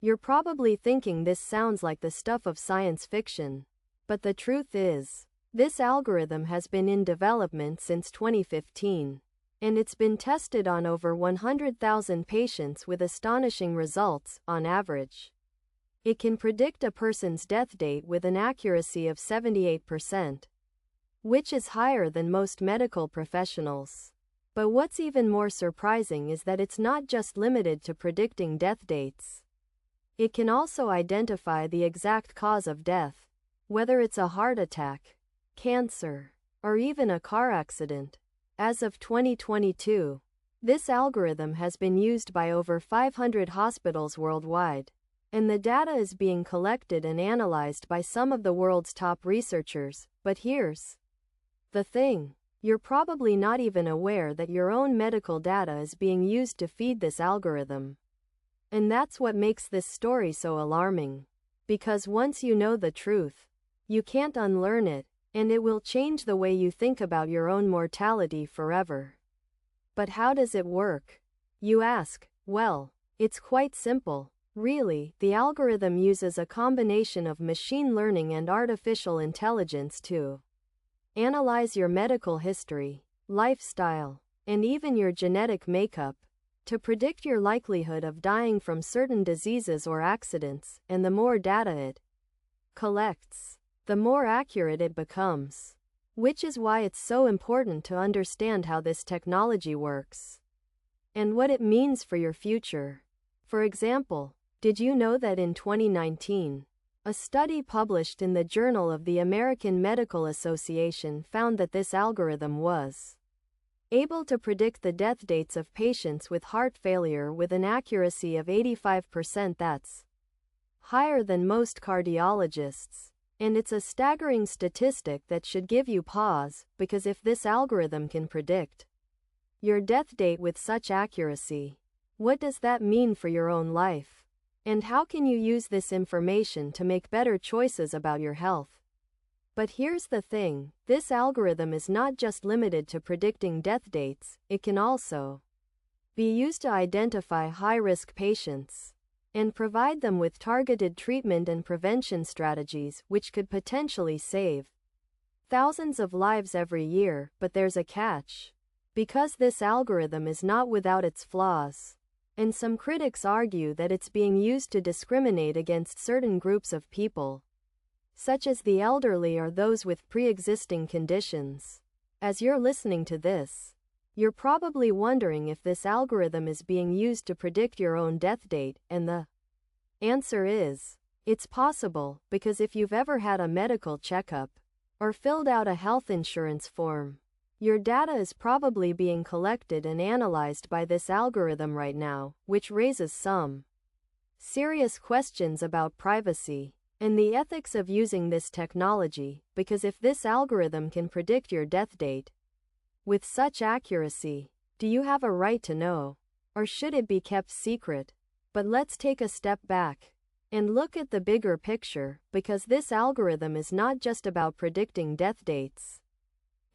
You're probably thinking this sounds like the stuff of science fiction. But the truth is, this algorithm has been in development since 2015, and it's been tested on over 100,000 patients with astonishing results, on average. It can predict a person's death date with an accuracy of 78%, which is higher than most medical professionals. But what's even more surprising is that it's not just limited to predicting death dates. It can also identify the exact cause of death, whether it's a heart attack, cancer, or even a car accident. As of 2022, this algorithm has been used by over 500 hospitals worldwide, and the data is being collected and analyzed by some of the world's top researchers. But here's the thing. You're probably not even aware that your own medical data is being used to feed this algorithm. And that's what makes this story so alarming. Because once you know the truth, you can't unlearn it, and it will change the way you think about your own mortality forever. But how does it work? You ask. Well, it's quite simple. Really, the algorithm uses a combination of machine learning and artificial intelligence to analyze your medical history, lifestyle, and even your genetic makeup, to predict your likelihood of dying from certain diseases or accidents. And the more data it collects, the more accurate it becomes. Which is why it's so important to understand how this technology works and what it means for your future. For example, did you know that in 2019, a study published in the Journal of the American Medical Association found that this algorithm was able to predict the death dates of patients with heart failure with an accuracy of 85%. That's higher than most cardiologists. And it's a staggering statistic that should give you pause, because if this algorithm can predict your death date with such accuracy, what does that mean for your own life? And how can you use this information to make better choices about your health? But here's the thing, this algorithm is not just limited to predicting death dates, it can also be used to identify high-risk patients and provide them with targeted treatment and prevention strategies, which could potentially save thousands of lives every year. But there's a catch. Because this algorithm is not without its flaws, and some critics argue that it's being used to discriminate against certain groups of people, such as the elderly or those with pre-existing conditions. As you're listening to this, you're probably wondering if this algorithm is being used to predict your own death date, and the answer is, it's possible, because if you've ever had a medical checkup or filled out a health insurance form, your data is probably being collected and analyzed by this algorithm right now, which raises some serious questions about privacy and the ethics of using this technology, because if this algorithm can predict your death date with such accuracy, do you have a right to know? Or should it be kept secret? But let's take a step back and look at the bigger picture, because this algorithm is not just about predicting death dates.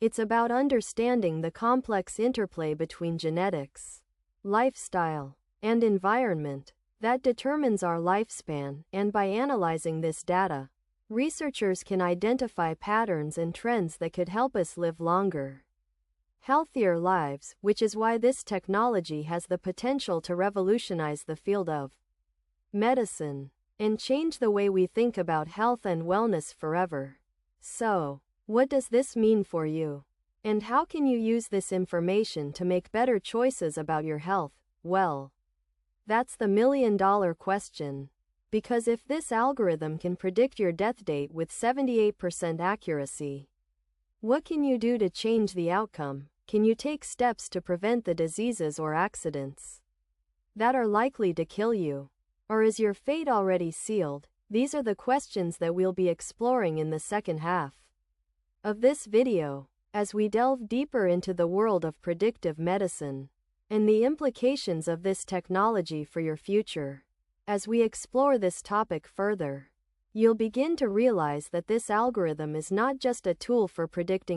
It's about understanding the complex interplay between genetics, lifestyle, and environment that determines our lifespan. And by analyzing this data, researchers can identify patterns and trends that could help us live longer, healthier lives, which is why this technology has the potential to revolutionize the field of medicine and change the way we think about health and wellness forever. So, what does this mean for you? And how can you use this information to make better choices about your health? Well, that's the million-dollar question. Because if this algorithm can predict your death date with 78% accuracy, what can you do to change the outcome? Can you take steps to prevent the diseases or accidents that are likely to kill you? Or is your fate already sealed? These are the questions that we'll be exploring in the second half of this video, as we delve deeper into the world of predictive medicine and the implications of this technology for your future. As we explore this topic further, you'll begin to realize that this algorithm is not just a tool for predicting